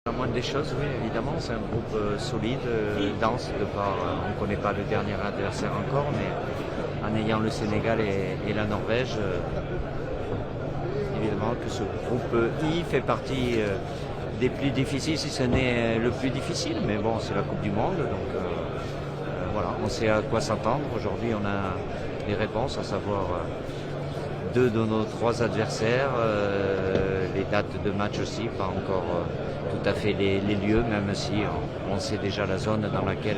La moindre des choses, oui, évidemment, c'est un groupe solide, dense, on ne connaît pas le dernier adversaire encore, mais en ayant le Sénégal et la Norvège, évidemment que ce groupe I fait partie des plus difficiles, si ce n'est le plus difficile, mais bon, c'est la Coupe du Monde, donc voilà, on sait à quoi s'attendre. Aujourd'hui, on a les réponses, à savoir deux de nos trois adversaires, les dates de match aussi, pas encore tout à fait les lieux, même si on sait déjà la zone dans laquelle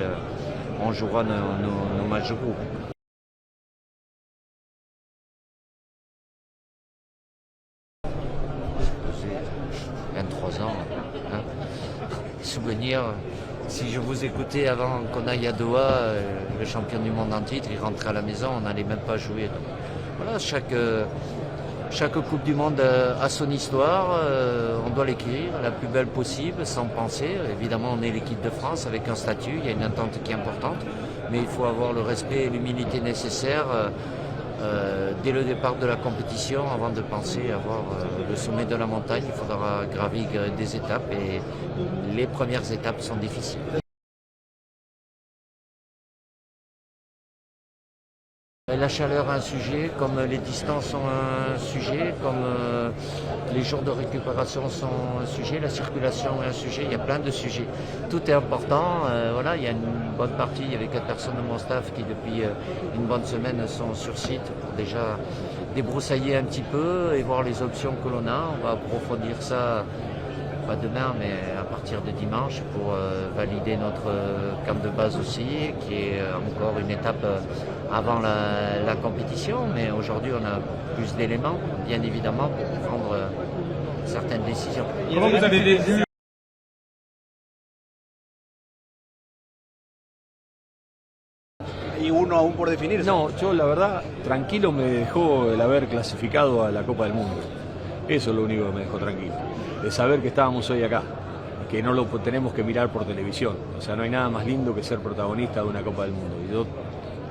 on jouera nos matchs de groupe. J'ai 23 ans, hein. Souvenirs, si je vous écoutais avant qu'on aille à Doha, le champion du monde en titre, il rentrait à la maison, on n'allait même pas jouer. Donc, voilà, chaque Coupe du Monde a son histoire, on doit l'écrire la plus belle possible, sans penser. Évidemment, on est l'équipe de France avec un statut, il y a une entente qui est importante, mais il faut avoir le respect et l'humilité nécessaires dès le départ de la compétition, avant de penser avoir le sommet de la montagne. Il faudra gravir des étapes et les premières étapes sont difficiles. La chaleur est un sujet, comme les distances sont un sujet, comme les jours de récupération sont un sujet, la circulation est un sujet, il y a plein de sujets. Tout est important, voilà, il y a une bonne partie, il y avait 4 personnes de mon staff qui depuis une bonne semaine sont sur site pour déjà débroussailler un petit peu et voir les options que l'on a. On va approfondir ça, pas demain, mais à partir de dimanche pour valider notre camp de base aussi, qui est encore une étape avant la compétition. Mais aujourd'hui, on a plus d'éléments, bien évidemment, pour prendre certaines décisions. Comment vous avez vu? ¿Y uno aún por definirse? No, yo la verdad, tranquilo me dejó el haber clasificado a la Copa del Mundo. Eso es lo único que me dejó tranquilo. De saber que estábamos hoy acá, que no lo tenemos que mirar por televisión. O sea, no hay nada más lindo que ser protagonista de una Copa del Mundo. Y yo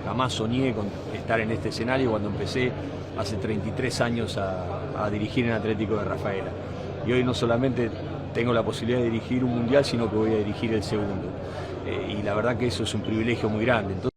jamás soñé con estar en este escenario cuando empecé hace 33 años a dirigir en Atlético de Rafaela. Y hoy no solamente tengo la posibilidad de dirigir un mundial, sino que voy a dirigir el segundo. Y la verdad que eso es un privilegio muy grande. Entonces,